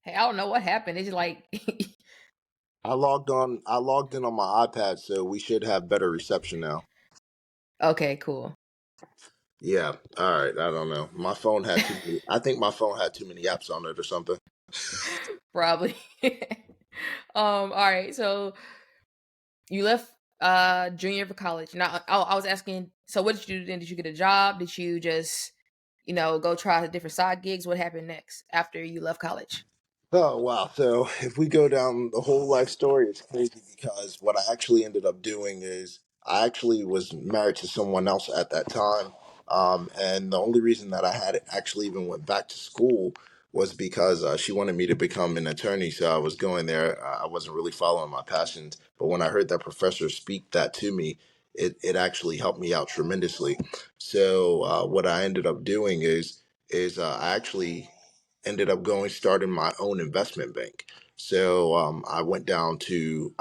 Hey, I don't know what happened. It's just like, I logged in on my iPad, so we should have better reception now. okay, cool. Yeah. All right. I don't know. My phone had too many. I think my phone had too many apps on it or something. Probably. All right. So you left junior for college. Now I was asking, so what did you do then? Did you get a job? Did you just, go try the different side gigs? What happened next after you left college? Oh wow! So if we go down the whole life story, it's crazy because what I actually ended up doing is I actually was married to someone else at that time, and the only reason that I had actually even went back to school was because she wanted me to become an attorney. So I was going there. I wasn't really following my passions, but when I heard that professor speak that to me, it actually helped me out tremendously. So what I ended up doing is I actually ended up going starting my own investment bank. So I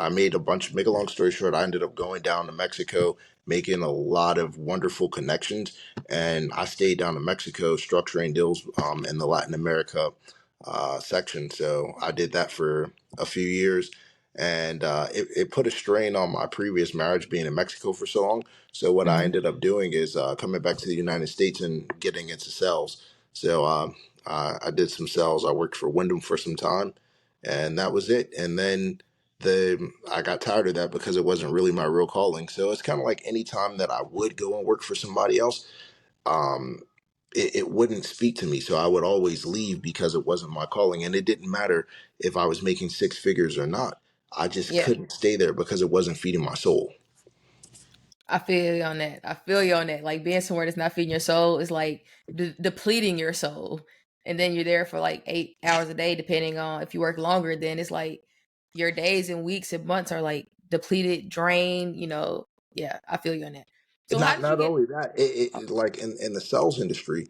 made a bunch. Make a long story short, I ended up going down to Mexico, making a lot of wonderful connections, and I stayed down in Mexico structuring deals in the Latin America section. So I did that for a few years. And it put a strain on my previous marriage being in Mexico for so long. So what I Hmm. ended up doing is coming back to the United States and getting into sales. So I did some sales. I worked for Wyndham for some time, and that was it. And then I got tired of that because it wasn't really my real calling. So it's kind of like any time that I would go and work for somebody else, um, it wouldn't speak to me. So I would always leave because it wasn't my calling, and it didn't matter if I was making six figures or not. I just Yeah. couldn't stay there because it wasn't feeding my soul. I feel you on that. I feel you on that. Like being somewhere that's not feeding your soul is like depleting your soul. And then you're there for like 8 hours a day, depending on if you work longer, then it's like your days and weeks and months are like depleted, drained. Yeah, I feel you on that. So how did you Not get? only that, Oh, like in the sales industry,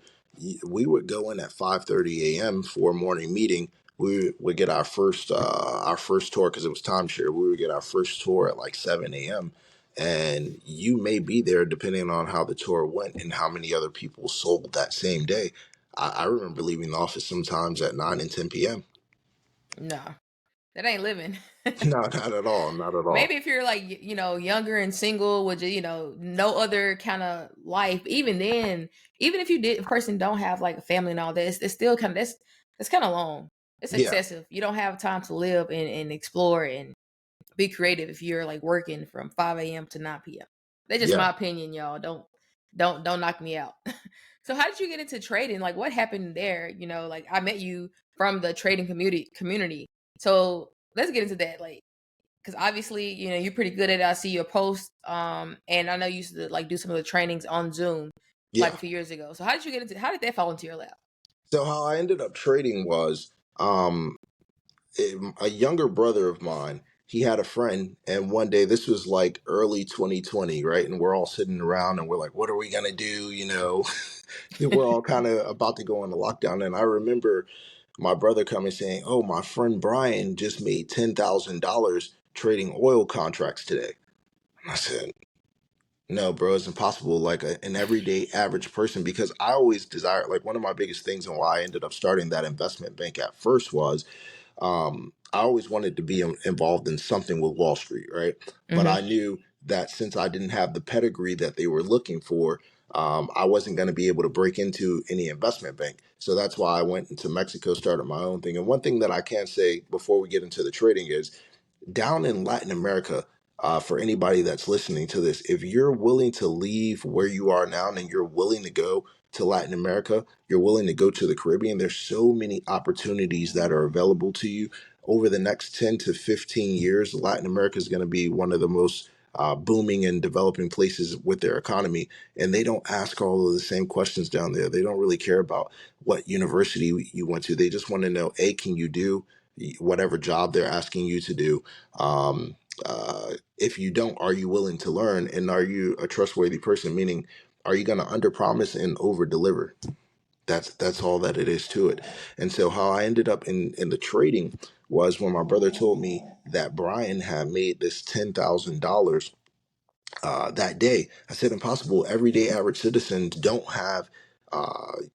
we would go in at 5:30 a.m. for a morning meeting. We would get our first tour because it was timeshare. We would get our first tour at like 7 a.m. And you may be there depending on how the tour went and how many other people sold that same day. I remember leaving the office sometimes at 9 and 10 p.m. no, that ain't living. No, not at all. Not at all. Maybe if you're like younger and single with no other kind of life, even then, even if you did, a person don't have like a family and all this, it's still kind of that's kind of long. It's Yeah. excessive. You don't have time to live and explore and be creative if you're like working from 5 a.m. to 9 p.m. That's just Yeah. my opinion, y'all. Don't knock me out. So how did you get into trading? Like what happened there? Like I met you from the trading community. So let's get into that. Like because obviously you're pretty good at it. I see your post, and I know you used to like do some of the trainings on Zoom like Yeah. a few years ago. So how did that fall into your lap? So how I ended up trading was um a younger brother of mine, he had a friend, and one day, this was like early 2020, right? And we're all sitting around and we're like, what are we gonna do? We're all kind of about to go into lockdown. And I remember my brother coming saying, oh, my friend Brian just made $10,000 trading oil contracts today. And I said, no, bro, it's impossible. Like an everyday average person, because I always desired, like, one of my biggest things and why I ended up starting that investment bank at first was I always wanted to be involved in something with Wall Street, right? But Hmm. I knew that since I didn't have the pedigree that they were looking for, I wasn't going to be able to break into any investment bank. So that's why I went into Mexico, started my own thing. And one thing that I can say before we get into the trading is down in Latin America, for anybody that's listening to this, if you're willing to leave where you are now and you're willing to go to Latin America, you're willing to go to the Caribbean, there's so many opportunities that are available to you. Over the next 10 to 15 years, Latin America is going to be one of the most booming and developing places with their economy. And they don't ask all of the same questions down there. They don't really care about what university you went to. They just want to know, A, can you do whatever job they're asking you to do? Um, if you don't, are you willing to learn? And are you a trustworthy person? Meaning, are you going to underpromise and overdeliver? That's all that it is to it. And so how I ended up in the trading was when my brother told me that Brian had made this $10,000 that day. I said, impossible. Everyday average citizens don't have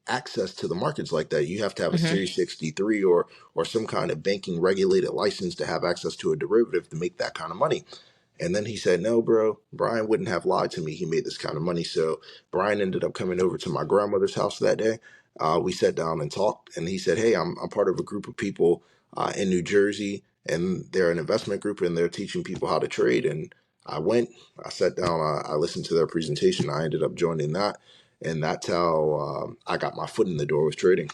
access to the markets like that. You have to have a Mm-hmm. Series 63 or some kind of banking regulated license to have access to a derivative to make that kind of money. And then he said, no, bro, Brian wouldn't have lied to me. He made this kind of money. So Brian ended up coming over to my grandmother's house that day. We sat down and talked, and he said, hey, I'm part of a group of people in New Jersey, and they're an investment group, and they're teaching people how to trade. And I went, I sat down, I listened to their presentation. I ended up joining that. And that's how I got my foot in the door with trading.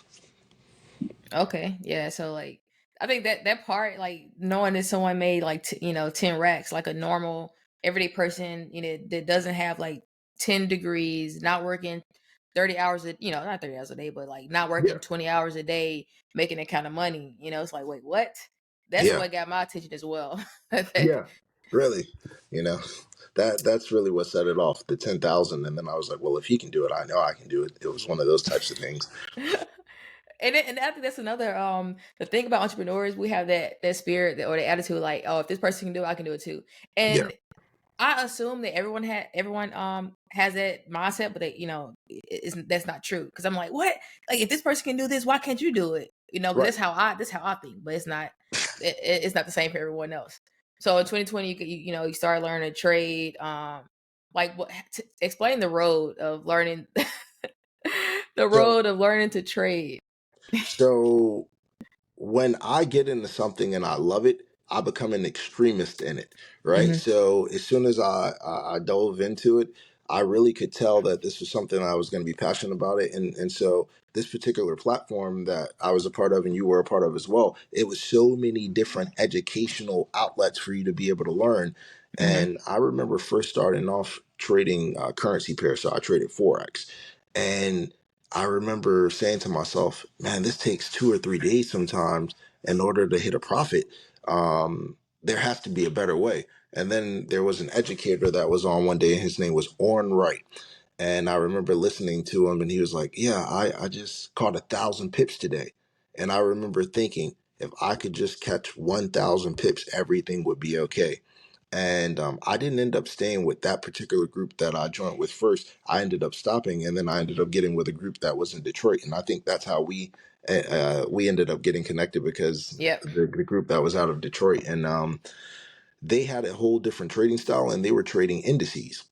Okay, yeah. So like, I think that part, like knowing that someone made like 10 racks, like a normal everyday person, that doesn't have like 10 degrees, not working 30 hours not 30 hours a day, but like not Yeah. working 20 hours a day, making that kind of money. It's like, wait, what? That's Yeah. what got my attention as well. Yeah. Really. You know, that's really what set it off, the 10,000. And then I was like, well, if he can do it, I know I can do it. It was one of those types of things. And I think that's another the thing about entrepreneurs, we have that spirit or the attitude like, oh, if this person can do it, I can do it too. Yeah. And I assume that everyone has that mindset, but that's not true. Because I'm like, what? Like, if this person can do this, why can't you do it? Because Right. that's how I think, but it's not. It's not the same for everyone else. So in 2020, you start learning to trade. Like what? Explain the road of learning, the So road of learning to trade. so when I get into something and I love it, I become an extremist in it, right? Hmm. So as soon as I dove into it, I really could tell that this was something I was going to be passionate about it, and so this particular platform that I was a part of and you were a part of as well, it was so many different educational outlets for you to be able to learn. Hmm. And I remember first starting off trading currency pairs, so I traded forex, and I remember saying to myself, man, this takes 2 or 3 days sometimes in order to hit a profit. There has to be a better way. And then there was an educator that was on one day, and his name was Orrin Wright. And I remember listening to him, and he was like, yeah, I just caught 1,000 pips today. And I remember thinking, if I could just catch 1,000 pips, everything would be okay. And I didn't end up staying with that particular group that I joined with first. I ended up stopping, and then I ended up getting with a group that was in Detroit. And I think that's how we ended up getting connected, because Yep. the group that was out of Detroit, and they had a whole different trading style, and they were trading indices.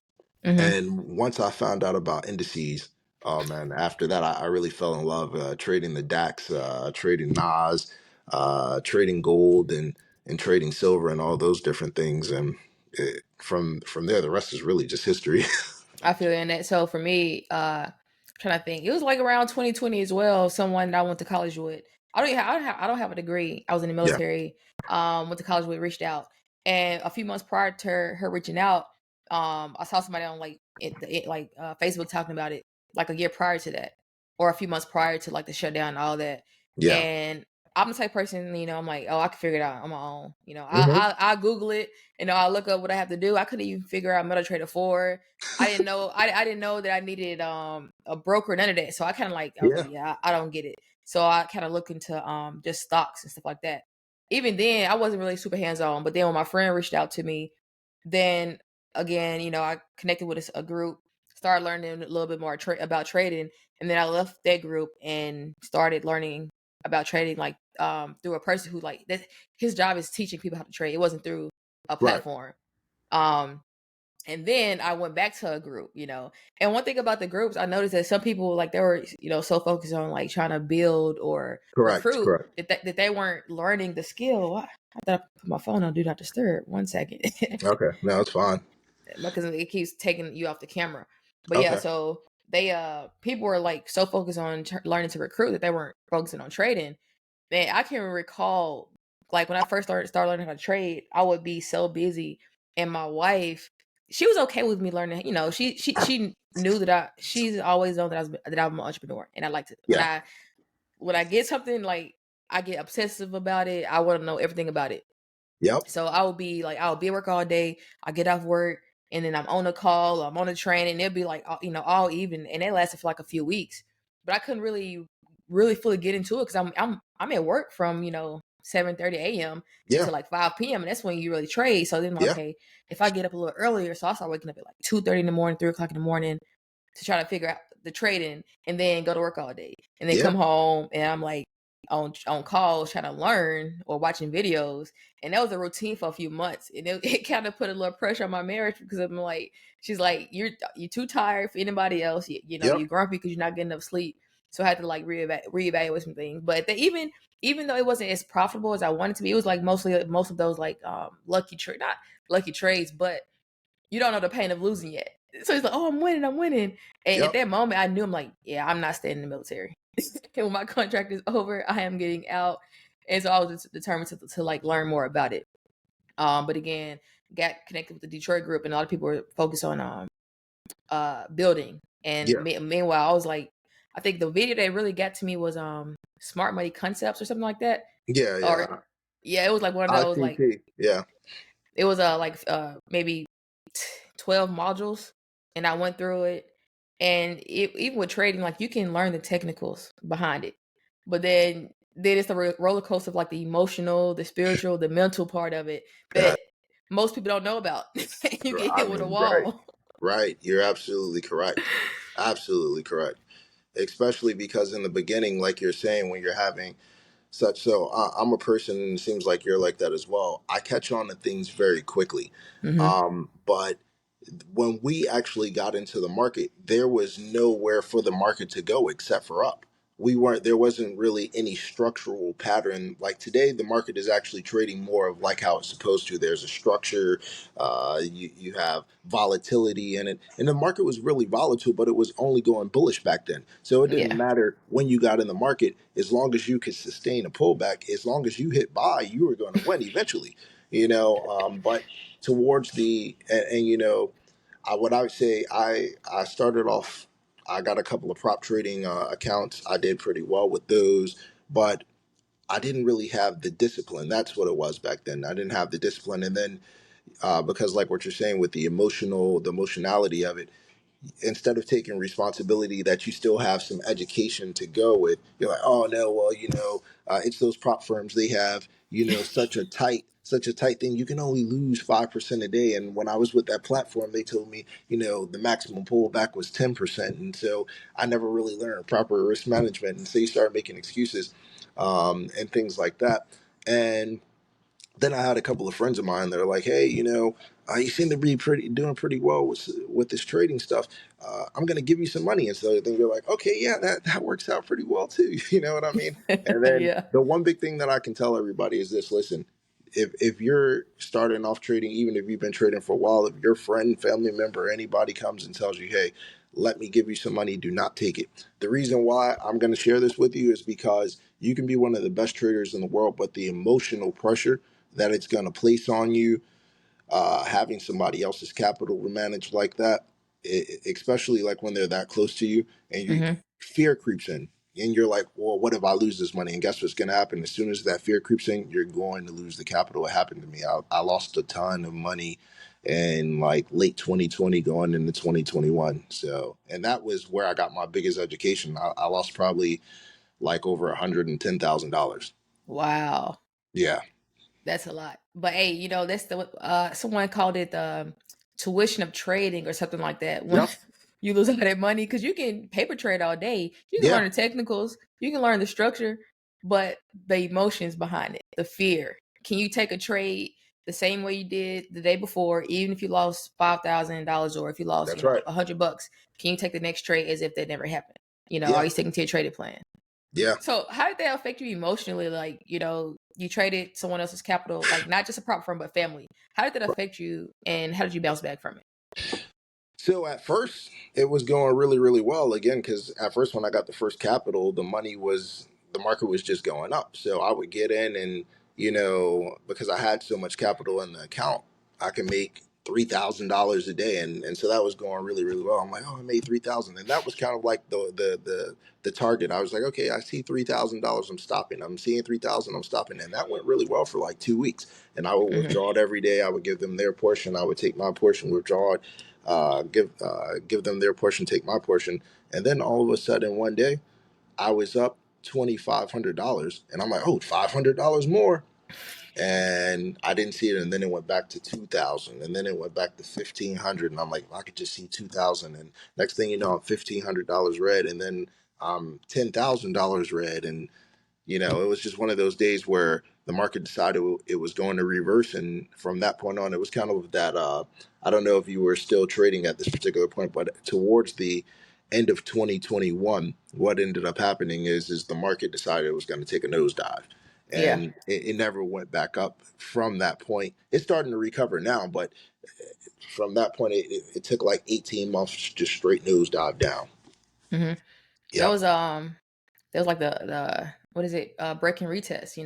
Hmm. And once I found out about indices, oh man, after that, I really fell in love trading the DAX, trading NAS, trading gold, and trading silver, and all those different things. And from there, the rest is really just history. I feel in that. So for me, trying to think, it was like around 2020 as well. Someone that I went to college with. I don't have a degree. I was in the Yeah. military. Went to college with, reached out, and a few months prior to her reaching out, I saw somebody on Facebook talking about it like a year prior to that, or a few months prior to like the shutdown and all that. Yeah. And I'm the type of person, I'm like, oh, I can figure it out on my own. Hmm. I Google it. I look up what I have to do. I couldn't even figure out MetaTrader 4. I didn't know that I needed a broker, none of that. So I kind of like, I was like, Yeah. yeah, I don't get it. So I kind of look into just stocks and stuff like that. Even then, I wasn't really super hands on. But then when my friend reached out to me, then again, I connected with a group, started learning a little bit more about trading, and then I left that group and started learning about trading like through a person who like that his job is teaching people how to trade. It wasn't through a Right. platform. Um and then I went back to a group. And one thing about the groups, I noticed that some people like they were, so focused on like trying to build or Correct. recruit Correct. that they weren't learning the skill. I thought I put my phone on do not disturb. 1 second. Okay. No, it's fine. Because it keeps taking you off the camera. But yeah, Okay. so they people were like so focused on learning to recruit that they weren't focusing on trading. Man, I can recall like when I first started learning how to trade, I would be so busy, and my wife, she was okay with me learning. She knew that she's always known that I'm an entrepreneur, and I like to Yeah. when I get something like I get obsessive about it. I want to know everything about it. Yep. So I'll be at work all day. I get off work, and then I'm on a call, I'm on a train, and it'll be like all even, and it lasted for like a few weeks. But I couldn't really fully get into it because I'm at work from 7:30 a.m. Yeah. to like 5 p.m. and that's when you really trade. So then I'm like, Yeah. okay, if I get up a little earlier, so I start waking up at like 2:30 in the morning, 3 o'clock in the morning to try to figure out the trading, and then go to work all day, and then Yeah. come home, and I'm like on calls trying to learn or watching videos, and that was a routine for a few months, and it kind of put a little pressure on my marriage because I'm like, she's like, you're too tired for anybody else, Yep. you're grumpy because you're not getting enough sleep, so I had to like reevaluate some things, but even though it wasn't as profitable as I wanted to be, it was like most of those like not lucky trades, but you don't know the pain of losing yet. So it's like, oh, I'm winning. And at Yep. that moment, I knew I'm like, yeah, I'm not staying in the military. And when my contract is over, I am getting out. And so I was just determined to like learn more about it. But again, got connected with the Detroit group, and a lot of people were focused on building. And Yeah. meanwhile, I was like, I think the video that really got to me was Smart Money Concepts or something like that. Yeah. Or Yeah. yeah, it was like one of those like ICT. Yeah. it was maybe 12 modules, and I went through it, and even with trading, like you can learn the technicals behind it, but then it's the roller coaster of like the emotional, the spiritual, the mental part of it Yeah. that most people don't know about. You get I hit with a mean, right. wall. Right. You're absolutely correct. Absolutely correct. Especially because in the beginning, like you're saying, when you're having such, so I'm a person, and it seems like you're like that as well. I catch on to things very quickly. Hmm. But when we actually got into the market, there was nowhere for the market to go except for up. We weren't, there wasn't really any structural pattern. Like today, the market is actually trading more of like how it's supposed to. There's a structure, you have volatility in it. And the market was really volatile, but it was only going bullish back then. So it didn't Yeah. matter when you got in the market, as long as you could sustain a pullback, as long as you hit buy, you were going to win eventually, but towards and what I would say, I started off. I got a couple of prop trading accounts. I did pretty well with those, but I didn't really have the discipline. That's what it was back then. I didn't have the discipline, and then because like what you're saying with the emotionality of it, instead of taking responsibility that you still have some education to go with, you're like, oh no, well, it's those prop firms. They have, such a tight thing. You can only lose 5% a day. And when I was with that platform, they told me, the maximum pullback was 10%. And so I never really learned proper risk management. And so you start making excuses, and things like that. And then I had a couple of friends of mine that are like, "Hey, you seem to be doing pretty well with this trading stuff. I'm going to give you some money." And so then you're like, "Okay, yeah, that works out pretty well too." You know what I mean? And then Yeah. the one big thing that I can tell everybody is this: listen, if you're starting off trading, even if you've been trading for a while, if your friend, family member, anybody comes and tells you, "Hey, let me give you some money," do not take it. The reason why I'm going to share this with you is because you can be one of the best traders in the world, but the emotional pressure that it's going to place on you, having somebody else's capital managed like that, especially like when they're that close to you, and Hmm. fear creeps in. And you're like, well, what if I lose this money? And guess what's going to happen? As soon as that fear creeps in, you're going to lose the capital. It happened to me. I lost a ton of money in like late 2020 going into 2021. So, and that was where I got my biggest education. I lost probably like over $110,000. Wow. Yeah. That's a lot. But hey, that's the someone called it the tuition of trading or something like that. When Yep. you lose all that money, because you can paper trade all day. You can Yeah. learn the technicals, you can learn the structure, but the emotions behind it, the fear. Can you take a trade the same way you did the day before, even if you lost $5,000 or if you lost, That's right. $100? Can you take the next trade as if that never happened? Are Yeah. you sticking to your traded plan? Yeah. So how did that affect you emotionally? Like, you traded someone else's capital, like not just a prop firm, but family. How did that affect you and how did you bounce back from it? So at first, it was going really, really well again, because at first, when I got the first capital, the market was just going up. So I would get in and, because I had so much capital in the account, I could make $3,000 a day. And so that was going really, really well. I'm like, oh, I made 3,000. And that was kind of like the target. I was like, okay, I see $3,000. I'm stopping. I'm seeing 3,000. I'm stopping. And that went really well for like 2 weeks. And I would Hmm. withdraw it every day. I would give them their portion. I would take my portion, withdraw it, give them their portion, take my portion, and then all of a sudden one day I was up $2,500, and I'm like, oh, $500 more. and I didn't see it, and then it went back to 2,000, and then it went back to 1,500, and I'm like, I could just see 2,000, and next thing you know, I'm $1,500 red, and then $10,000 red, and it was just one of those days where the market decided it was going to reverse. And from that point on, it was kind of that. I don't know if you were still trading at this particular point, but towards the end of 2021, what ended up happening is the market decided it was going to take a nosedive. Yeah. And it never went back up from that point. It's starting to recover now, but from that point, it took like 18 months just straight nosedive down. hmm That Yep. was There was like the what is it? Break and retest.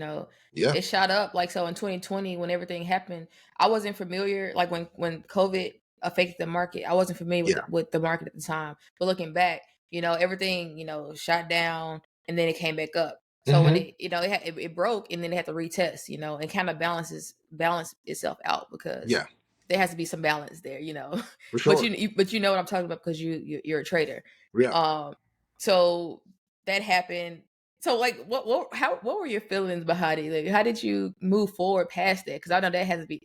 Yeah. It shot up like so in 2020 when everything happened. I wasn't familiar like when COVID affected the market. I wasn't familiar with Yeah. the market at the time. But looking back, everything shot down and then it came back up. So when Hmm. it broke and then it had to retest, and kind of balance itself out because Yeah. there has to be some balance there, For but sure. but you know what I'm talking about because you're a trader. Yeah. Um, so that happened. So like what were your feelings behind it? Like how did you move forward past that? Because I know that has to be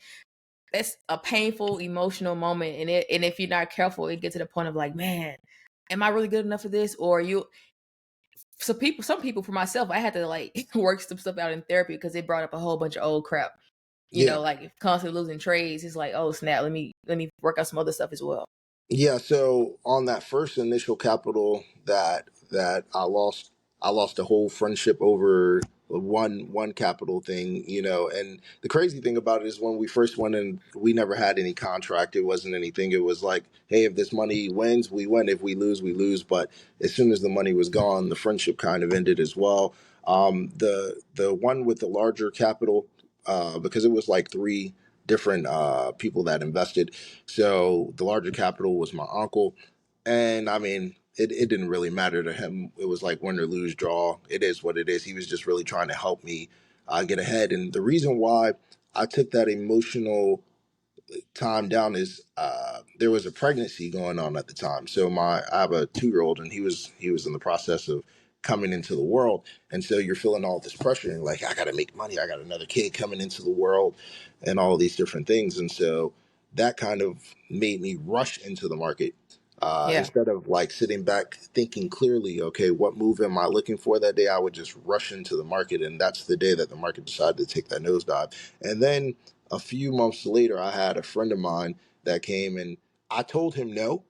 that's a painful emotional moment and if you're not careful, it gets to the point of like, man, am I really good enough for this? Or you some people for myself, I had to like work some stuff out in therapy because it brought up a whole bunch of old crap. Yeah. Like if constantly losing trades, it's like, oh snap, let me work out some other stuff as well. Yeah, so on that first initial capital that I lost a whole friendship over one capital thing, and the crazy thing about it is when we first went in, we never had any contract. It wasn't anything. It was like, hey, if this money wins, we win. If we lose, we lose. But as soon as the money was gone, the friendship kind of ended as well. The one with the larger capital, because it was like three different people that invested, so the larger capital was my uncle. And I mean, it didn't really matter to him. It was like win or lose, draw. It is what it is. He was just really trying to help me get ahead. And the reason why I took that emotional time down is there was a pregnancy going on at the time. So I have a 2-year old, and he was in the process of coming into the world, and so you're feeling all this pressure and like, I got to make money. I got another kid coming into the world, and all these different things, and so that kind of made me rush into the market. Yeah. Instead of like sitting back thinking clearly, okay, what move am I looking for that day? I would just rush into the market, and that's the day that the market decided to take that nosedive. And then a few months later, I had a friend of mine that came, and I told him no.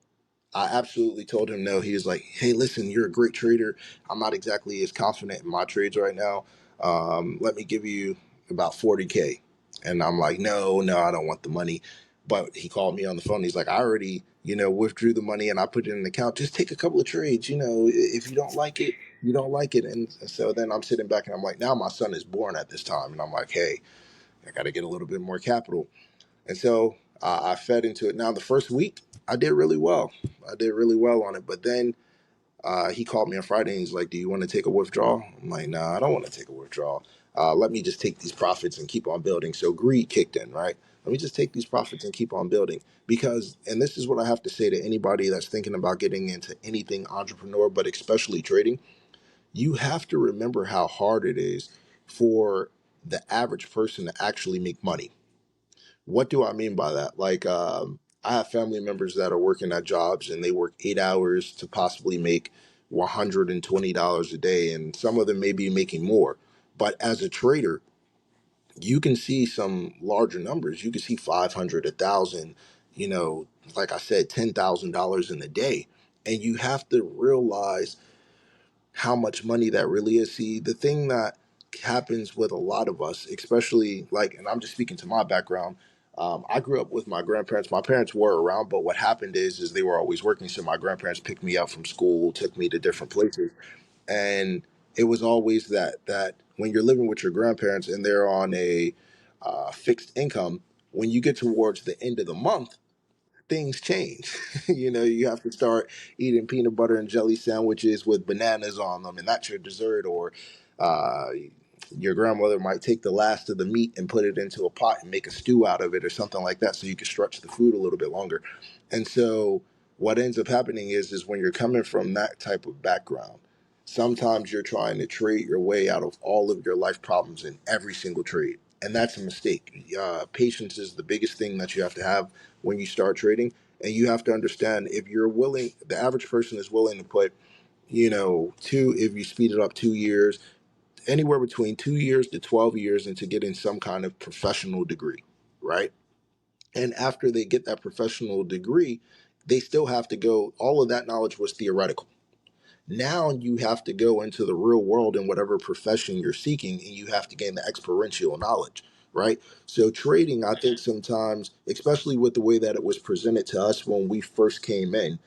I absolutely told him no. He was like, hey, listen, you're a great trader. I'm not exactly as confident in my trades right now. Let me give you about 40K. And I'm like, no, no, I don't want the money. But he called me on the phone. He's like, I already, withdrew the money and I put it in an account. Just take a couple of trades. If you don't like it, you don't like it. And so then I'm sitting back and I'm like, now my son is born at this time. And I'm like, hey, I got to get a little bit more capital. And so I fed into it. Now, the first week, I did really well. I did really well on it. But then he called me on Friday and he's like, do you want to take a withdrawal? I'm like, nah, I don't want to take a withdrawal. Let me just take these profits and keep on building. So greed kicked in, right? Let me just take these profits and keep on building. Because, and this is what I have to say to anybody that's thinking about getting into anything entrepreneur, but especially trading, you have to remember how hard it is for the average person to actually make money. What do I mean by that? Like, I have family members that are working at jobs and they work 8 hours to possibly make $120 a day, and some of them may be making more. But as a trader, you can see some larger numbers. You can see 500, 1,000, you know, like I said, $10,000 in a day. And you have to realize how much money that really is. See, the thing that happens with a lot of us, especially like, and I'm just speaking to my background. I grew up with my grandparents. My parents were around, but what happened is they were always working. So my grandparents picked me up from school, took me to different places, and it was always that when you're living with your grandparents and they're on a fixed income, when you get towards the end of the month, things change. You have to start eating peanut butter and jelly sandwiches with bananas on them, and that's your dessert. Or uh, your grandmother might take the last of the meat and put it into a pot and make a stew out of it or something like that, so you can stretch the food a little bit longer. And so, what ends up happening is when you're coming from that type of background, sometimes you're trying to trade your way out of all of your life problems in every single trade. and that's a mistake. Patience is the biggest thing that you have to have when you start trading, and you have to understand if you're willing. The average person is willing to put, two. If you speed it up, 2 years, anywhere between 2 years to 12 years into getting some kind of professional degree, right? And after they get that professional degree, they still have to go. All of that knowledge was theoretical. Now you have to go into the real world in whatever profession you're seeking, and you have to gain the experiential knowledge, right? So trading, I think sometimes, especially with the way that it was presented to us when we first came in,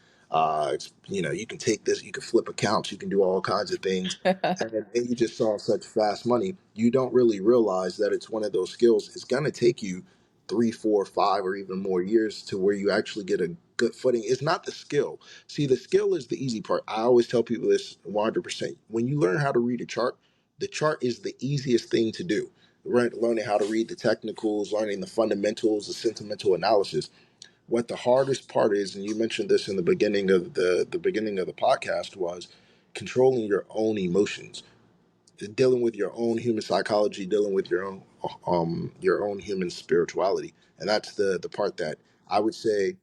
you can take this, you can flip accounts, you can do all kinds of things, and you just saw such fast money. You don't really realize that it's one of those skills. It's going to take you 3, 4, 5, or even more years to where you actually get a good footing. It's not the skill. See, the skill is the easy part. I always tell people this 100%. When you learn how to read a chart, the chart is the easiest thing to do. Right? Learning how to read the technicals, learning the fundamentals, the sentimental analysis. What the hardest part is, and you mentioned this in the beginning of the beginning of the podcast, was controlling your own emotions, dealing with your own human psychology, dealing with your own human spirituality. And that's the part that I would say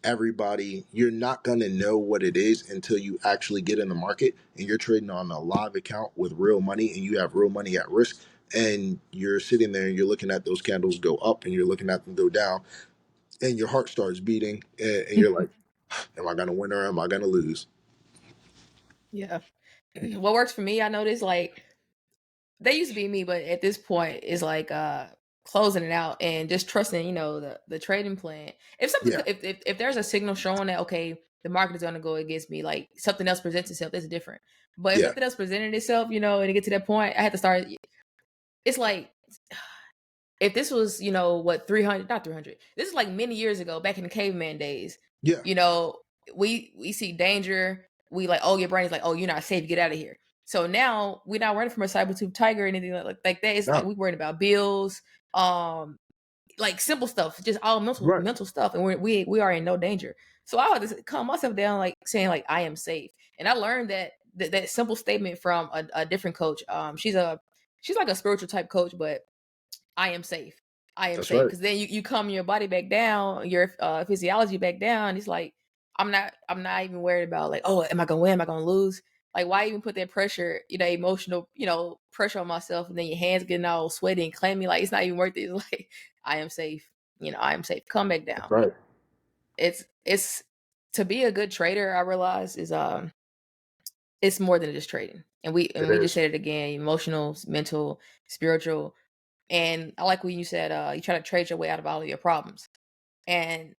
everybody, you're not going to know what it is until you actually get in the market and you're trading on a live account with real money and you have real money at risk, and you're sitting there and you're looking at those candles go up and you're looking at them go down, and your heart starts beating, and you're like, am I going to win or am I going to lose? Yeah. What works for me, I noticed, like, they used to be me, but at this point, it's like closing it out and just trusting, the trading plan. If something, Yeah, if there's a signal showing that okay, the market is gonna go against me, like something else presents itself, that's different. But if yeah, nothing else presented itself, and to get to that point, I had to start. It's like if this was, what 300, not 300. This is like many years ago, back in the caveman days. yeah, You know, we see danger. We like, oh, your brain is like, oh, you're not safe. Get out of here. So now we're not running from a saber tooth tiger or anything like that. It's like no, we worried about bills, like simple stuff, just all mental right, mental stuff, and we are in no danger. So I had to calm myself down, like saying like I am safe, and I learned that simple statement from a different coach. She's like a spiritual type coach, but I am safe. I am that's safe. right, Because then you calm your body back down, your physiology back down. It's like I'm not even worried about like, oh, am I gonna win? Am I gonna lose? Like, why even put that pressure, emotional, pressure on myself, and then your hands getting all sweaty and clammy? Like, it's not even worth it. It's like, I am safe. I am safe. Come back that's down. right, It's to be a good trader. I realize is it's more than just trading. And we it and we just is, said it again: emotional, mental, spiritual. And I like when you said you try to trade your way out of all of your problems. And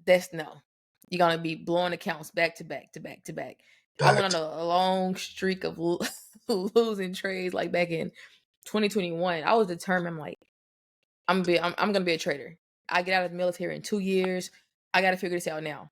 that's no. You're gonna be blowing accounts back to back to back to back. I went on fact, a long streak of losing trades like back in 2021. I was determined. I'm like, I'm gonna be a trader. I get out of the military in 2 years. I gotta figure this out now.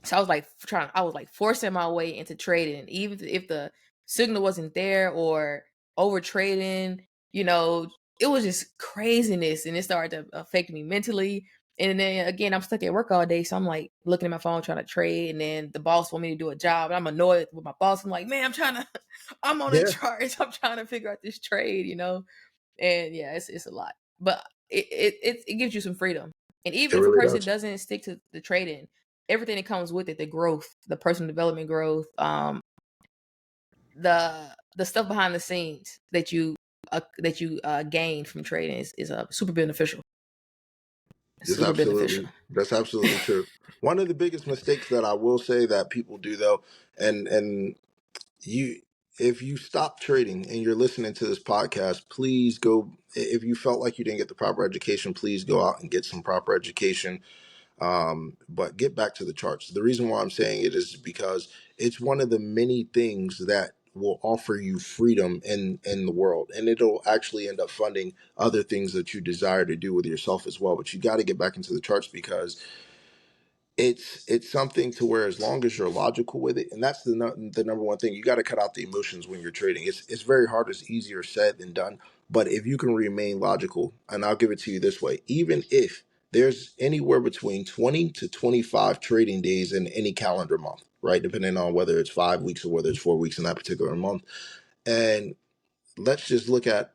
So I was like forcing my way into trading, even if the signal wasn't there or over trading, it was just craziness, and it started to affect me mentally. And then again, I'm stuck at work all day, so I'm like looking at my phone trying to trade, and then the boss want me to do a job, and I'm annoyed with my boss. I'm like, man, I'm on a yeah, charge. I'm trying to figure out this trade. And yeah, it's a lot, but it gives you some freedom. And it even if a really person does. doesn't stick to the trading, everything that comes with it, the growth, the personal development growth, the stuff behind the scenes that you gain from trading is super beneficial. It's Super beneficial. absolutely, that's absolutely true. One of the biggest mistakes that I will say that people do though, and you, if you stop trading and you're listening to this podcast, please go. If you felt like you didn't get the proper education, please go out and get some proper education. But get back to the charts. The reason why I'm saying it is because it's one of the many things that will offer you freedom in the world, and it'll actually end up funding other things that you desire to do with yourself as well. But you got to get back into the charts because it's something to where as long as you're logical with it, and that's the number one thing, you got to cut out the emotions when you're trading. It's very hard. It's easier said than done. But if you can remain logical, and I'll give it to you this way, even if there's anywhere between 20 to 25 trading days in any calendar month, right, depending on whether it's 5 weeks or whether it's 4 weeks in that particular month, and let's just look at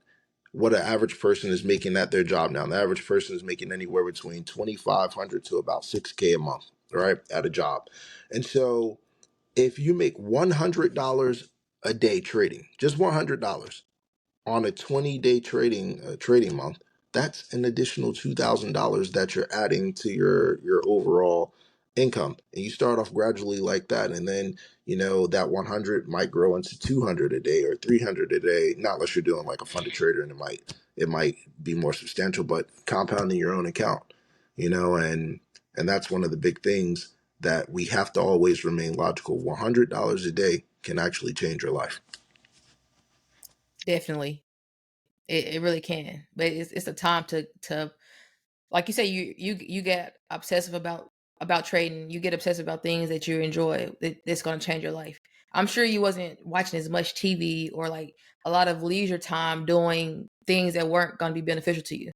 what an average person is making at their job now. The average person is making anywhere between 2,500 to about 6K a month, right, at a job. And so if you make $100 a day trading, just $100 on a 20-day trading month, that's an additional $2,000 that you're adding to your overall income. And you start off gradually like that, and then that 100 might grow into 200 a day or 300 a day, not unless you're doing like a funded trader, and it might be more substantial, but compounding your own account, and that's one of the big things that we have to always remain logical. $100 a day can actually change your life. Definitely. It really can. But it's a time to like you say, you get obsessive about trading. You get obsessive about things that you enjoy that's going to change your life. I'm sure you wasn't watching as much TV or like a lot of leisure time doing things that weren't going to be beneficial to you.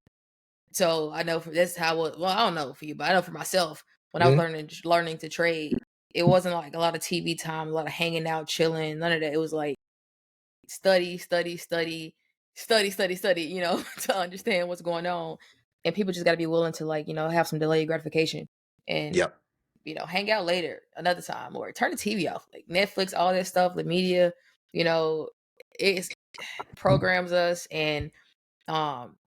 So I know that's how it, well, I don't know for you, but I know for myself when I was Mhm. learning to trade, it wasn't like a lot of TV time, a lot of hanging out, chilling, none of that. It was like study, study, study, study, study, study, to understand what's going on. And people just got to be willing to like, have some delayed gratification and, Yep. hang out later another time or turn the TV off, like Netflix, all that stuff, the media, you know, it programs us and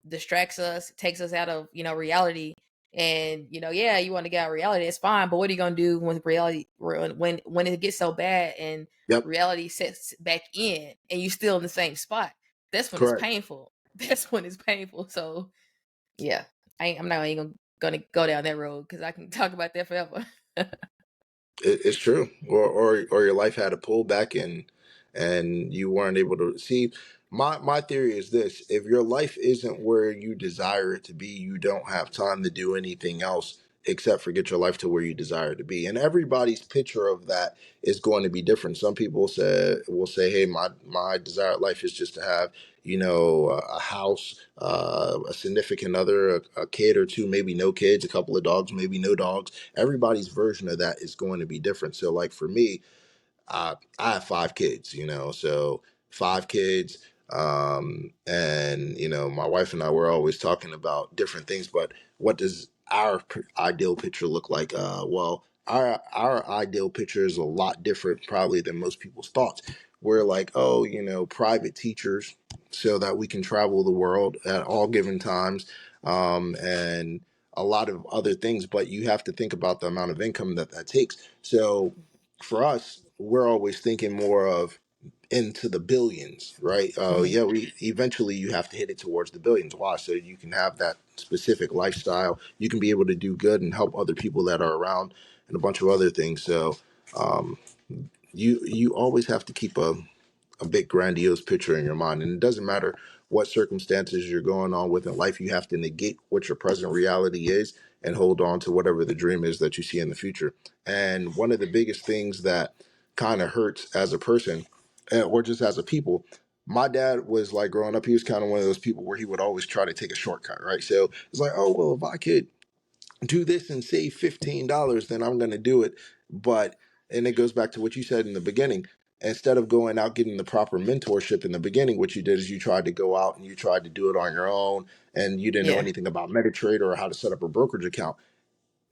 distracts us, takes us out of, reality. And, yeah, you want to get out of reality, it's fine. But what are you gonna do when reality when it gets so bad and Yep. reality sets back in and you still in the same spot? That's when it's Correct. painful. That's when it's painful. So yeah, I'm not even gonna go down that road because I can talk about that forever. It's true. Or your life had a pullback, and you weren't able to see. My theory is this: if your life isn't where you desire it to be, you don't have time to do anything else except for get your life to where you desire it to be. And everybody's picture of that is going to be different. Some people will say, "Hey, my desired life is just to have a house, a significant other, a kid or two, maybe no kids, a couple of dogs, maybe no dogs." Everybody's version of that is going to be different. So, like for me, I have 5 kids, so 5 kids. And my wife and I were always talking about different things, but what does our ideal picture look like? Well, our ideal picture is a lot different, probably, than most people's thoughts. We're like, oh, private teachers, so that we can travel the world at all given times, and a lot of other things. But you have to think about the amount of income that takes. So for us, we're always thinking more of into the billions, right? Hmm. Yeah, we eventually you have to hit it towards the billions. Why? So you can have that specific lifestyle. You can be able to do good and help other people that are around, and a bunch of other things. So um, you always have to keep a big grandiose picture in your mind, and it doesn't matter what circumstances you're going on with in life. You have to negate what your present reality is and hold on to whatever the dream is that you see in the future. And one of the biggest things that kind of hurts as a person, or just as a people, my dad was like growing up, he was kind of one of those people where he would always try to take a shortcut, right? So it's like, oh well, if I could do this and save $15, then I'm going to do it. But, and it goes back to what you said in the beginning. Instead of going out getting the proper mentorship in the beginning, what you did is you tried to go out and you tried to do it on your own, and you didn't know Yeah. anything about MetaTrader or how to set up a brokerage account.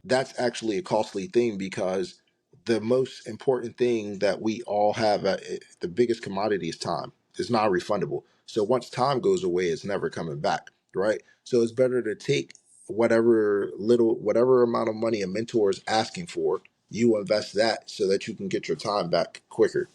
That's actually a costly thing, because the most important thing that we all have, the biggest commodity, is time. It's not refundable. So once time goes away, it's never coming back, right? So it's better to take whatever amount of money a mentor is asking for, you invest that so that you can get your time back quicker.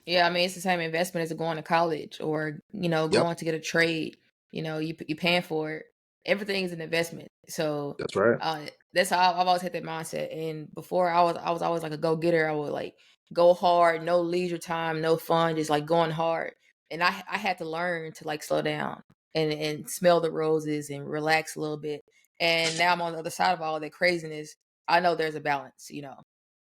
Yeah, I mean, it's the same investment as going to college or, Yep, going to get a trade. You paying for it. Everything is an investment. So that's right. that's how I've always had that mindset. And before I was always like a go getter. I would like go hard, no leisure time, no fun, just like going hard. And I had to learn to like slow down and smell the roses and relax a little bit. And now I'm on the other side of all that craziness. I know there's a balance.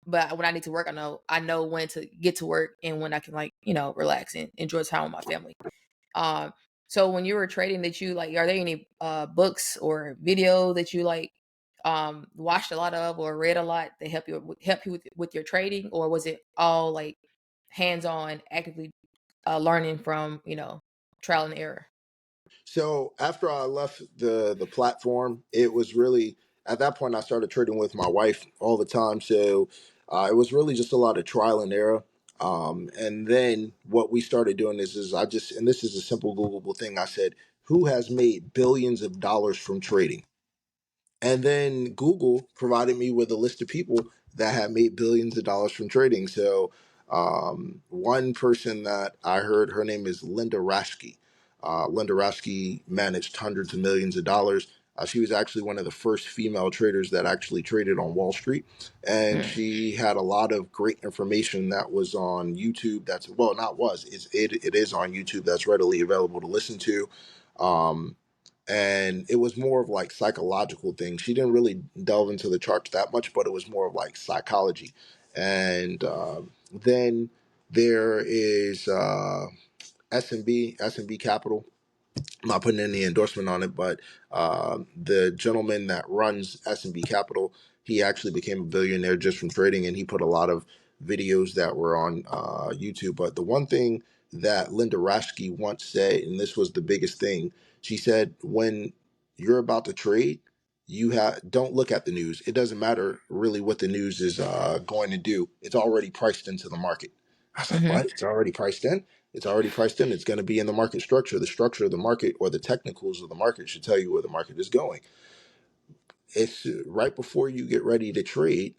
But when I need to work, I know when to get to work and when I can like, relax and enjoy time with my family. Um so when you were trading, that you like, are there any books or video that you like watched a lot of or read a lot that help you with your trading, or was it all like hands on actively learning from, trial and error? So after I left the platform, it was really at that point I started trading with my wife all the time. So it was really just a lot of trial and error. And then what we started doing is I just, and this is a simple Googleable thing. I said, who has made billions of dollars from trading? And then Google provided me with a list of people that had made billions of dollars from trading. So one person that I heard, her name is Linda Raschke. Linda Raschke managed hundreds of millions of dollars. She was actually one of the first female traders that actually traded on Wall Street. And Mm. she had a lot of great information that was on YouTube. That's, well, not was, it is on YouTube that's readily available to listen to. Um, and it was more of like psychological things. She didn't really delve into the charts that much, but it was more of like psychology. And then there is S&B Capital. I'm not putting any endorsement on it, but the gentleman that runs S&B Capital, he actually became a billionaire just from trading, and he put a lot of videos that were on YouTube. But the one thing that Linda Raschke once said, and this was the biggest thing, she said, when you're about to trade, don't look at the news. It doesn't matter really what the news is going to do. It's already priced into the market. I was like, Hmm. what? It's already priced in? It's already priced in. It's going to be in the market structure. The structure of the market or the technicals of the market should tell you where the market is going. It's right before you get ready to trade,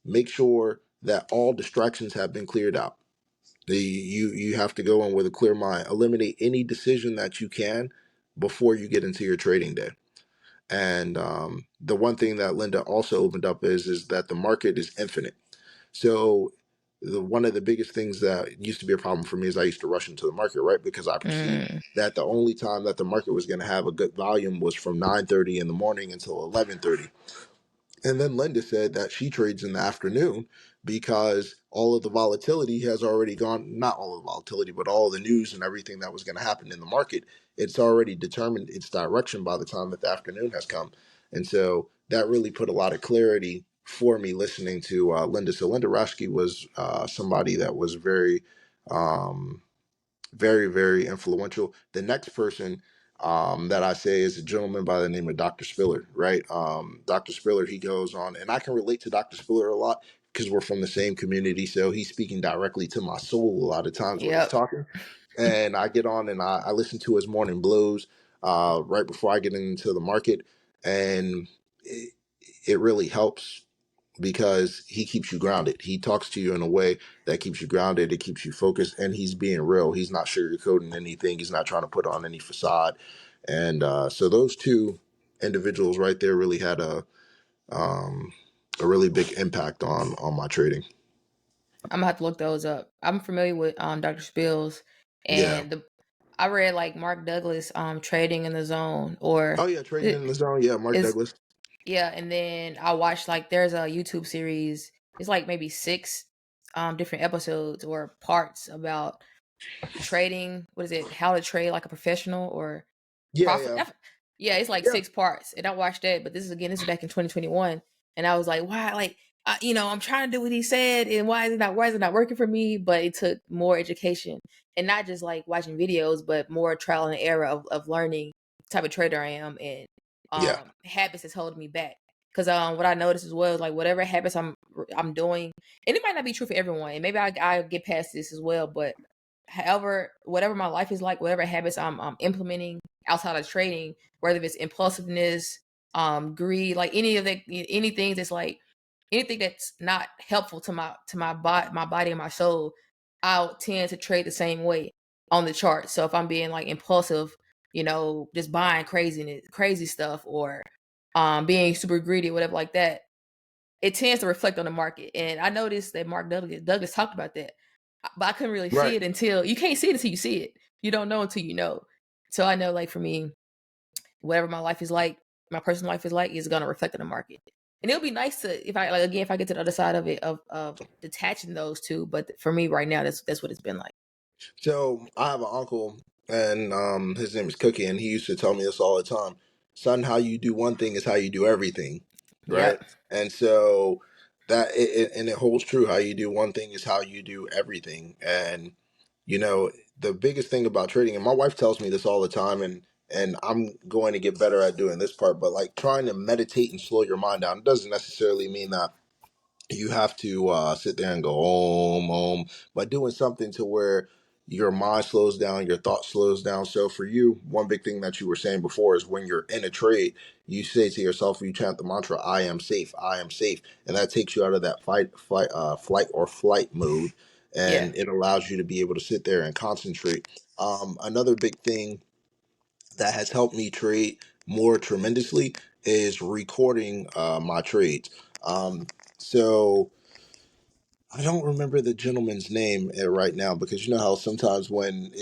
make sure that all distractions have been cleared out. You have to go in with a clear mind. Eliminate any decision that you can before you get into your trading day. And the one thing that Linda also opened up is that the market is infinite. So one of the biggest things that used to be a problem for me is I used to rush into the market, right? Because I perceived Mm. that the only time that the market was going to have a good volume was from 9:30 in the morning until 11:30. And then Linda said that she trades in the afternoon because all of the volatility has already gone, not all of the volatility, but all of the news and everything that was going to happen in the market. It's already determined its direction by the time that the afternoon has come. And so that really put a lot of clarity for me listening to Linda. So Linda Raschke was somebody that was um, very influential. The next person that I say is a gentleman by the name of Dr. Spiller, right? Dr. Spiller, he goes on, and I can relate to Dr. Spiller a lot because we're from the same community. So he's speaking directly to my soul a lot of times when he's Yep. talking. And I get on and I listen to his morning blows right before I get into the market. And it really helps because he keeps you grounded. He talks to you in a way that keeps you grounded. It keeps you focused, and he's being real. He's not sugarcoating anything. He's not trying to put on any facade. And so those two individuals right there really had um, a really big impact on my trading. I'm gonna have to look those up. I'm familiar with Dr. Spills, Yeah. and I read like Mark Douglas Trading in the Zone, or Oh yeah, trading it in the zone. Yeah, Mark is, Douglas. yeah, and then I watched like there's a YouTube series. It's like maybe six different episodes or parts about trading. What is it? How to trade like a professional or Yeah, profit. yeah, Yeah, it's like yeah, six parts, and I watched that. But this is back in 2021, and I was like, why? Like, I'm trying to do what he said, and why is it not working for me? But it took more education, and not just like watching videos, but more trial and error of learning the type of trader I am, and yeah. habits that's holding me back. Because what I noticed as well is like whatever habits I'm doing, and it might not be true for everyone, and maybe I get past this as well, but however, whatever my life is like, whatever habits I'm implementing outside of trading, whether it's impulsiveness, greed, like any of that, anything that's like anything that's not helpful to my body and my soul, I'll tend to trade the same way on the chart. So if I'm being like impulsive, just buying crazy stuff, or being super greedy, whatever like that, it tends to reflect on the market. And I noticed that Mark Douglas talked about that, but I couldn't really see Right. it until you can't see it until you see it. You don't know until you know. So I know, like for me, whatever my life is like, my personal life is like, is gonna reflect on the market. And it'll be nice to if I like again if I get to the other side of it of detaching those two. But for me right now, that's what it's been like. So I have an uncle, and his name is Cookie, and he used to tell me this all the time. Son, how you do one thing is how you do everything, right? Yep. And so and it holds true. How you do one thing is how you do everything. And you know, the biggest thing about trading, and my wife tells me this all the time, and I'm going to get better at doing this part, but like trying to meditate and slow your mind down doesn't necessarily mean that you have to sit there and go om, but doing something to where your mind slows down, your thought slows down. So for you, one big thing that you were saying before is when you're in a trade, you say to yourself, you chant the mantra, I am safe, I am safe. And that takes you out of that flight or flight mode. Yeah. And it allows you to be able to sit there and concentrate. Another big thing that has helped me trade more tremendously is recording my trades. So I don't remember the gentleman's name right now, because you know how sometimes when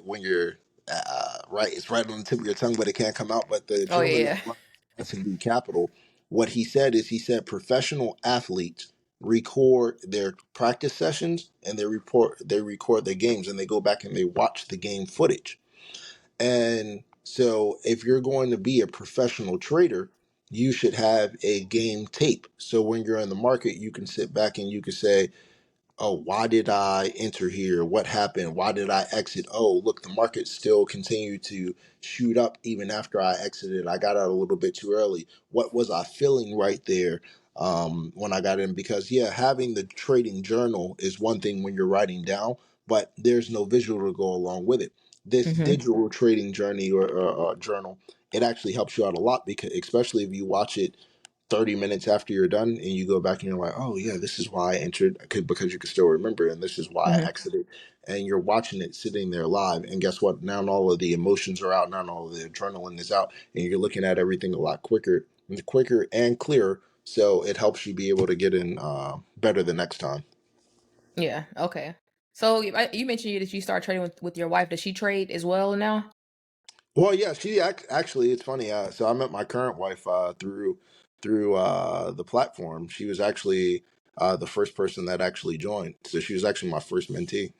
you're right, it's right on the tip of your tongue, but it can't come out. But the Oh gentleman that yeah. runs S&B Capital, what he said is he said professional athletes record their practice sessions and they record their games, and they go back and they watch the game footage. And so if you're going to be a professional trader, you should have a game tape. So when you're in the market, you can sit back and you can say, oh, why did I enter here? What happened? Why did I exit? Oh, look, the market still continued to shoot up even after I exited. I got out a little bit too early. What was I feeling right there when I got in? Because, yeah, having the trading journal is one thing when you're writing down, but there's no visual to go along with it. This Hmm. digital trading journey or journal, it actually helps you out a lot, because especially if you watch it 30 minutes after you're done and you go back and you're like, oh yeah, this is why I entered, because you can still remember, and this is why I Hmm. exited. And you're watching it sitting there live, and guess what, now all of the emotions are out, now all of the adrenaline is out, and you're looking at everything a lot quicker and clearer, so it helps you be able to get in better the next time. Yeah. Okay. So you mentioned that you start trading with your wife. Does she trade as well now? Well, yeah, actually, it's funny. So I met my current wife through the platform. She was actually the first person that actually joined. So she was actually my first mentee.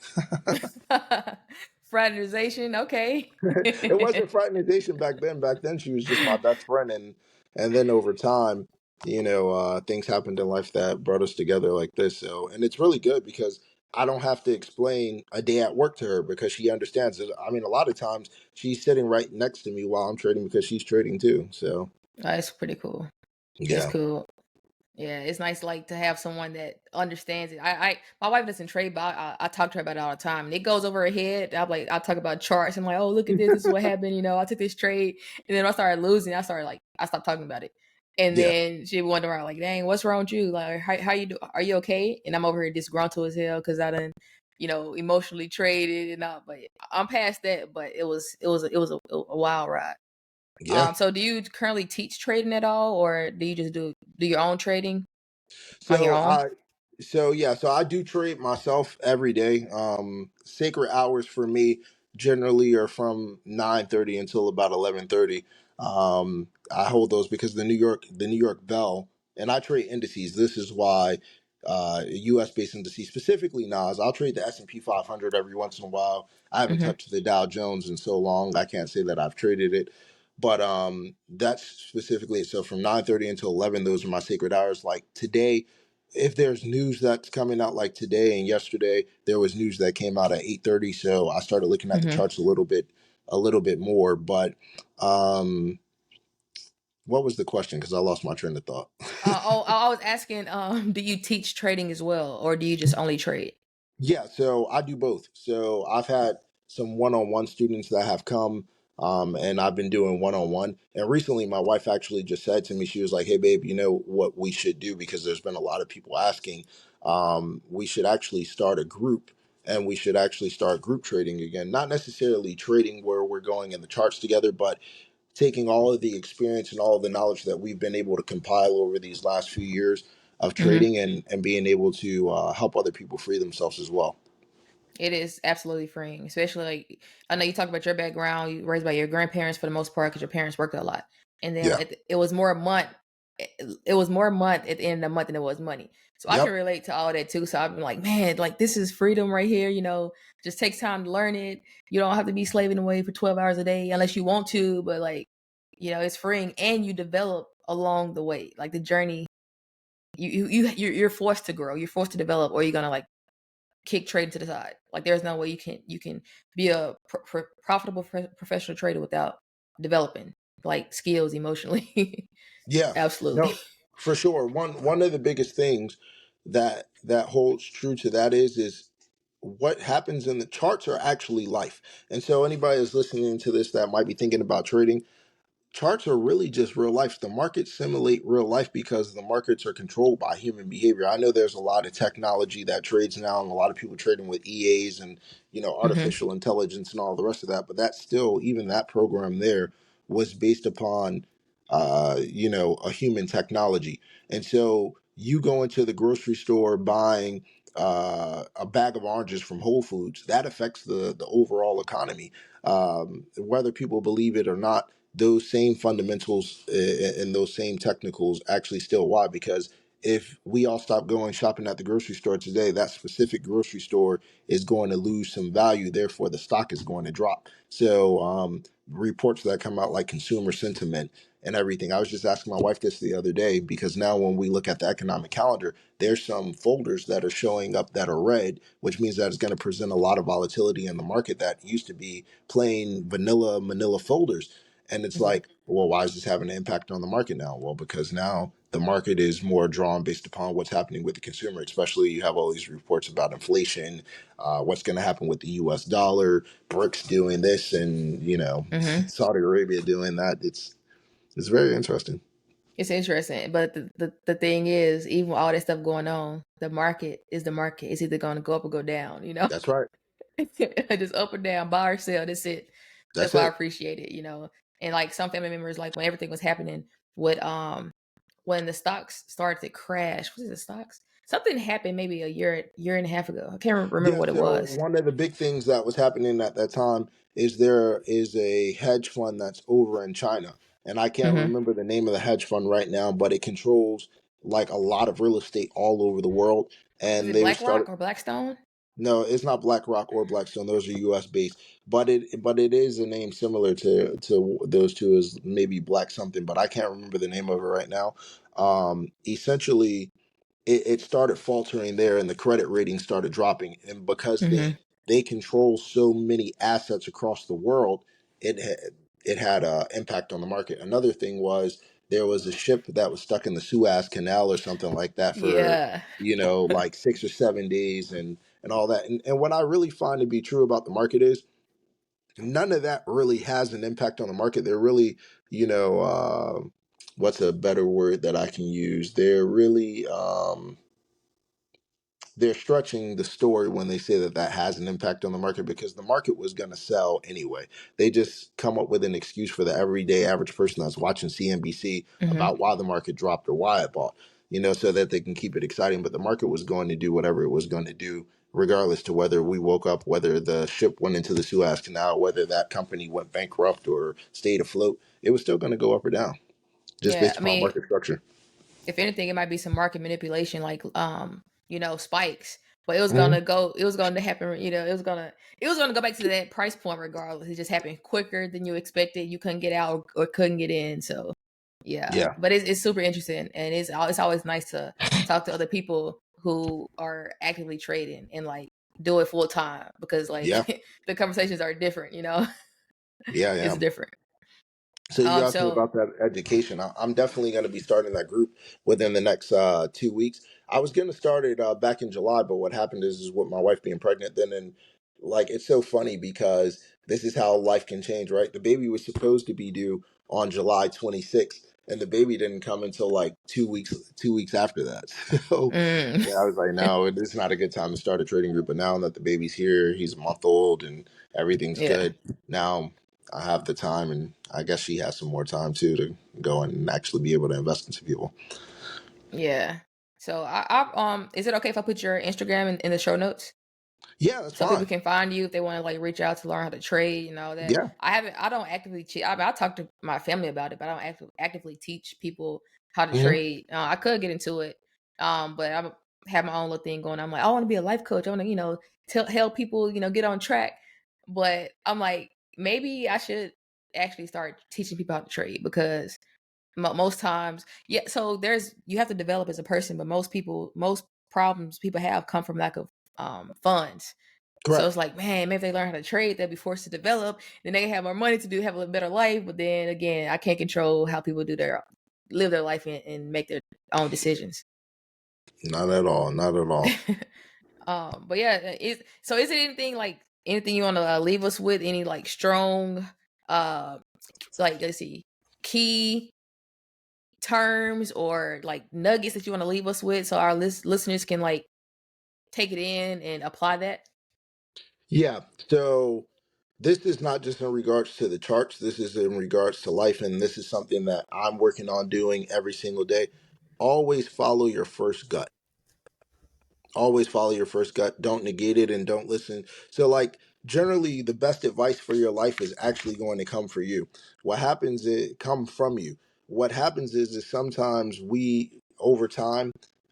Fraternization. Okay. It wasn't fraternization back then. Back then, she was just my best friend, and then over time, things happened in life that brought us together like this. So, and it's really good because I don't have to explain a day at work to her, because she understands it. I mean, a lot of times she's sitting right next to me while I'm trading, because she's trading too. So, That's pretty cool. That's yeah, cool. Yeah, it's nice like to have someone that understands it. My wife doesn't trade, but I talk to her about it all the time. And it goes over her head. I'm like, I'll talk about charts. I'm like, oh, look at this. This is what happened. I took this trade, and then I started losing. I stopped talking about it. And yeah, then she wonder, like, dang, what's wrong with you? Like, how you do? Are you okay? And I'm over here disgruntled as hell because I done, emotionally traded and all. But I'm past that. But it was a wild ride. yeah. So do you currently teach trading at all, or do you just do your own trading on your So own? so I do trade myself every day. Sacred hours for me generally are from 9:30 until about 11:30. I hold those because the New York Bell, and I trade indices. This is why US based indices, specifically Nas. I'll trade the S&P 500 every once in a while. I haven't Mhm. touched the Dow Jones in so long, I can't say that I've traded it. But that's specifically it. So from 9:30 until 11, those are my sacred hours. Like today, if there's news that's coming out, like today and yesterday, there was news that came out at 8:30. So I started looking at the Mhm. charts a little bit more. But um, what was the question? Because I lost my train of thought. I was asking, do you teach trading as well, or do you just only trade? Yeah, so I do both. So I've had some one-on-one students that have come, and I've been doing one-on-one. And recently, my wife actually just said to me, she was like, "Hey, babe, you know what we should do? Because there's been a lot of people asking. We should actually start a group, and we should actually start group trading again. Not necessarily trading where we're going in the charts together, but taking all of the experience and all of the knowledge that we've been able to compile over these last few years of Mhm. trading, and being able to help other people free themselves as well." It is absolutely freeing, especially like I know you talk about your background. You were raised by your grandparents for the most part because your parents worked a lot, and then Yeah. it was more a month. It was more a month at the end of the month than it was money. So I can Yep. relate to all that too. So I've been like, man, like this is freedom right here. Just takes time to learn it. You don't have to be slaving away for 12 hours a day unless you want to. But like, it's freeing, and you develop along the way. Like the journey, you're forced to grow. You're forced to develop, or you're gonna like kick trading to the side. Like there's no way you can be a profitable professional trader without developing like skills emotionally. Yeah, Absolutely. no, for sure. One of the biggest things that holds true to that is what happens in the charts are actually life. And so anybody that's listening to this that might be thinking about trading, charts are really just real life. The markets simulate real life because the markets are controlled by human behavior. I know there's a lot of technology that trades now, and a lot of people trading with EAs and Hmm. artificial intelligence and all the rest of that. But that's still, even that program there was based upon a human technology. And so you go into the grocery store buying a bag of oranges from Whole Foods, that affects the overall economy. Whether people believe it or not, those same fundamentals and those same technicals actually still why, because if we all stop going shopping at the grocery store today, that specific grocery store is going to lose some value, therefore the stock is going to drop. So reports that come out like consumer sentiment and everything, I was just asking my wife this the other day, because now when we look at the economic calendar, there's some folders that are showing up that are red, which means that it's going to present a lot of volatility in the market that used to be plain vanilla manila folders. And it's Hmm. like, well, why is this having an impact on the market now? Well, because now the market is more drawn based upon what's happening with the consumer, especially you have all these reports about inflation, what's going to happen with the US dollar, BRICS doing this, and, Hmm. Saudi Arabia doing that. It's very interesting. It's interesting, but the thing is, even with all that stuff going on, the market is the market. It's either going to go up or go down. That's right. Just up or down, buy or sell. That's it. That's That's why I it. appreciate it. And like some family members, like when everything was happening with when the stocks started to crash. Was it the stocks? Something happened maybe a year and a half ago. I can't remember Yeah, what it so was. one of the big things that was happening at that time is there is a hedge fund that's over in China. And I can't Hmm. remember the name of the hedge fund right now, but it controls like a lot of real estate all over the world. Is And it they were BlackRock started. or Blackstone? No, it's not BlackRock or Blackstone. Those are US based, but it is a name similar to those two, is maybe Black something, but I can't remember the name of it right now. Essentially it started faltering there, and the credit rating started dropping, and because Hmm. they control so many assets across the world, it had a impact on the market. Another thing was there was a ship that was stuck in the Suez Canal or something like that for Yeah. like 6 or 7 days, and all that. And what I really find to be true about the market is none of that really has an impact on the market. They're really, you know, what's a better word that I can use? They're stretching the story when they say that that has an impact on the market, because the market was going to sell anyway. They just come up with an excuse for the everyday average person that's watching CNBC Hmm. about why the market dropped or why it bought, so that they can keep it exciting. But the market was going to do whatever it was going to do, regardless to whether we woke up, whether the ship went into the Suez Canal, whether that company went bankrupt or stayed afloat. It was still going to go up or down, just Yeah. based I upon mean, market structure. if anything, it might be some market manipulation, like spikes. But it was Mhm. gonna go. It was going to happen. It was gonna go back to that price point regardless. It just happened quicker than you expected. You couldn't get out or couldn't get in. So yeah, Yeah, but it's super interesting, and it's always nice to talk to other people who are actively trading and like do it full time, because yeah, like the conversations are different. yeah, It's yeah. different. So you asked me So. about that education. I'm definitely going to be starting that group within the next 2 weeks. I was going to start it back in July, but what happened is with my wife being pregnant, then, and like it's so funny because this is how life can change, right? The baby was supposed to be due on July 26th, and the baby didn't come until like 2 weeks after that. So Mm. yeah, I was like, no, it's not a good time to start a trading group. But now that the baby's here, he's a month old, and everything's Yeah. good. Now I have the time, and I guess she has some more time too to go and actually be able to invest into people. Yeah. So is it okay if I put your Instagram in the show notes Yeah, that's so people fine. can find you if they want to like reach out to learn how to trade and all that? Yeah. I don't actively teach. I talk to my family about it, but I don't actively teach people how to Hmm. trade. I could get into it, but I have my own little thing going. I'm like, I want to be a life coach. I want to, help people, get on track. But I'm like, maybe I should actually start teaching people how to trade, because most times, yeah, so you have to develop as a person, but most problems people have come from lack of funds. So Correct. it's like, man, maybe if they learn how to trade, they'll be forced to develop, then they have more money to do, have a better life. But then again, I can't control how people live their life and make their own decisions. Not at all. Not at all. But yeah, is it anything like anything you want to leave us with? Any like strong, uh, like let's see, key terms or like nuggets that you want to leave us with, so our listeners can like take it in and apply that? Yeah. So this is not just in regards to the charts. This is in regards to life, and this is something that I'm working on doing every single day. Always follow your first gut. Always follow your first gut. Don't negate it and don't listen. So, like, generally, the best advice for your life is actually going to come for you. What happens is it come from you. What happens is sometimes we, over time,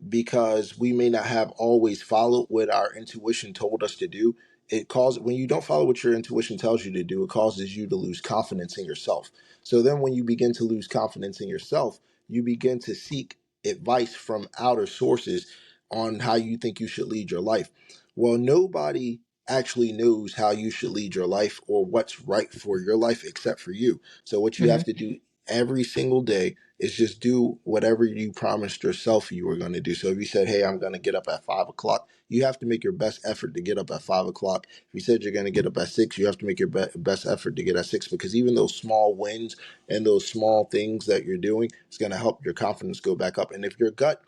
because we may not have always followed what our intuition told us to do, it causes, when you don't follow what your intuition tells you to do, it causes you to lose confidence in yourself. So then when you begin to lose confidence in yourself, you begin to seek advice from outer sources on how you think you should lead your life. Well, nobody actually knows how you should lead your life or what's right for your life except for you. So, what you have Hmm. to do every single day is just do whatever you promised yourself you were going to do. So, if you said, "Hey, I'm going to get up at 5 o'clock," you have to make your best effort to get up at 5 o'clock. If you said you're going to get up at 6, you have to make your best effort to get at 6, because even those small wins and those small things that you're doing is going to help your confidence go back up. And if your gut,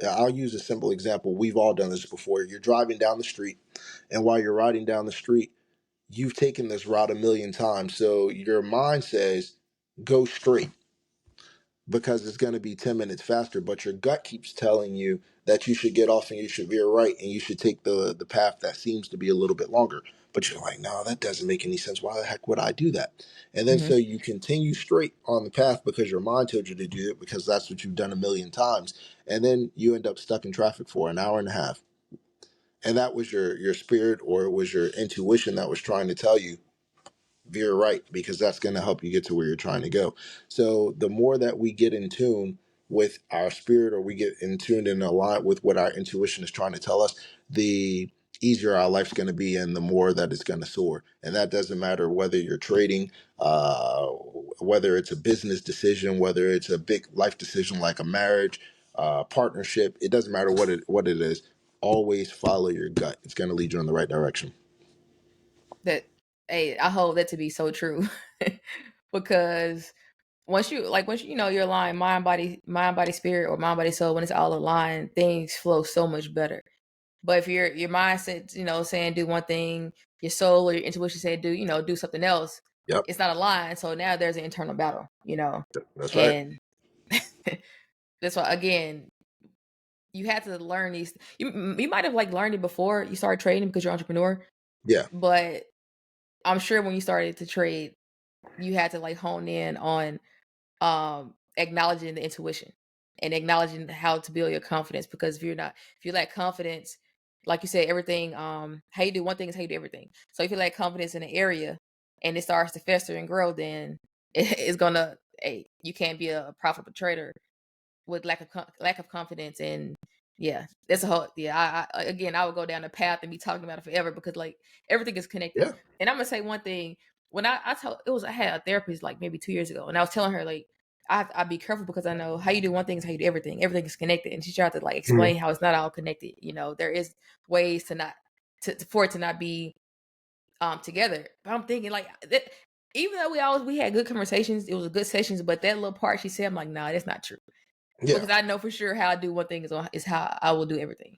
I'll use a simple example. We've all done this before. You're driving down the street, and while you're riding down the street, you've taken this route a million times. So your mind says, go straight because it's going to be 10 minutes faster. But your gut keeps telling you that you should get off and you should veer right and you should take the path that seems to be a little bit longer. But you're like, no, that doesn't make any sense. Why the heck would I do that? And then Hmm. so you continue straight on the path because your mind told you to do it, because that's what you've done a million times. And then you end up stuck in traffic for an hour and a half. And that was your spirit, or it was your intuition that was trying to tell you veer right, because that's going to help you get to where you're trying to go. So the more that we get in tune with our spirit, or we get in tune and aligned with what our intuition is trying to tell us, the easier our life's going to be, and the more that it's going to soar. And that doesn't matter whether you're trading, whether it's a business decision, whether it's a big life decision like a marriage, partnership. It doesn't matter what it is. Always follow your gut. It's going to lead you in the right direction. That, hey, I hold that to be so true. Because once you know you're aligned, mind body spirit, or mind body soul, when it's all aligned, things flow so much better. But if your mindset, saying do one thing, your soul or your intuition said do something else, Yep, it's not aligned. So now there's an internal battle. that's right. And that's why, again, you had to learn these. You might have like learned it before you started trading because you're an entrepreneur, Yeah, but I'm sure when you started to trade, you had to like hone in on acknowledging the intuition and acknowledging how to build your confidence. Because if you lack confidence, like you said, everything how you do one thing is how you do everything. So if you lack confidence in an area and it starts to fester and grow, then it's gonna, hey, you can't be a profitable trader with lack of confidence. And yeah, that's a whole, yeah, again, I would go down the path and be talking about it forever, because like everything is connected. yeah, And I'm gonna say one thing. When I told, I had a therapist like maybe 2 years ago, and I was telling her like I be careful, because I know how you do one thing is how you do everything is connected. And she tried to like mhm, explain how it's not all connected. There is ways to not for it to not be together. But I'm thinking like that, even though we had good conversations, it was a good sessions, but that little part she said, I'm like, nah, that's not true, yeah. because I know for sure how I do one thing is how I will do everything.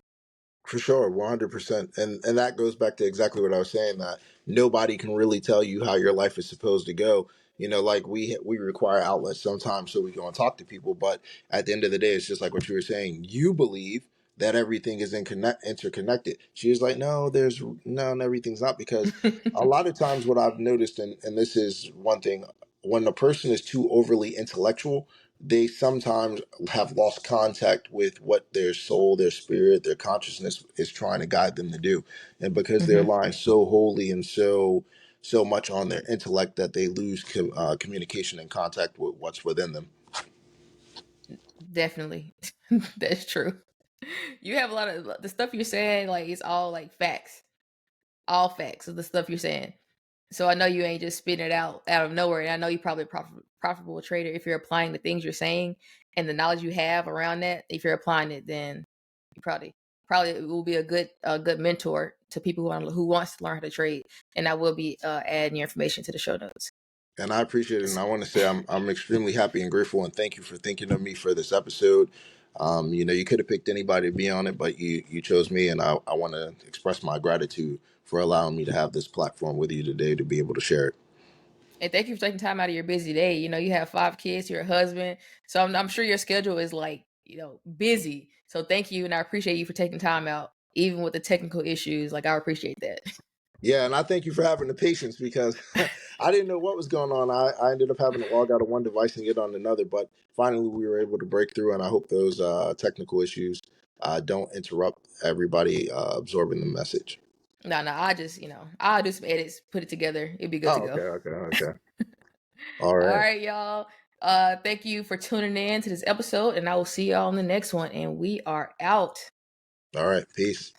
For sure, 100%. And that goes back to exactly what I was saying, that nobody can really tell you how your life is supposed to go. Like we require outlets sometimes so we can talk to people, but at the end of the day, it's just like what you were saying. You believe that everything is interconnected. She was like, no, there's no, and everything's not, because a lot of times what I've noticed, and this is one thing, when a person is too overly intellectual, they sometimes have lost contact with what their soul, their spirit, their consciousness is trying to guide them to do. And because they're Hmm. relying so wholly and so much on their intellect, that they lose communication and contact with what's within them. Definitely. That's true. You have a lot of the stuff you're saying, like it's all like facts. all facts of the stuff you're saying. So I know you ain't just spitting it out of nowhere. And I know you're probably a profitable trader if you're applying the things you're saying and the knowledge you have around that. If you're applying it, then you probably will be a good mentor to people who wants to learn how to trade. And I will be adding your information to the show notes. And I appreciate it. And I want to say I'm extremely happy and grateful, and thank you for thinking of me for this episode. You could have picked anybody to be on it, but you chose me, and I want to express my gratitude for allowing me to have this platform with you today to be able to share it. And thank you for taking time out of your busy day. You know, you have 5 kids, you're a husband, so I'm sure your schedule is like busy. So thank you, and I appreciate you for taking time out, even with the technical issues. Like I appreciate that. Yeah, and I thank you for having the patience because I didn't know what was going on. I ended up having to log out of one device and get on another, but finally we were able to break through, and I hope those technical issues don't interrupt everybody absorbing the message. No, I'll do some edits, put it together. It'll be good to Oh, go. okay. All All right. right, y'all. Thank you for tuning in to this episode, and I will see y'all on the next one. And we are out. All right. Peace.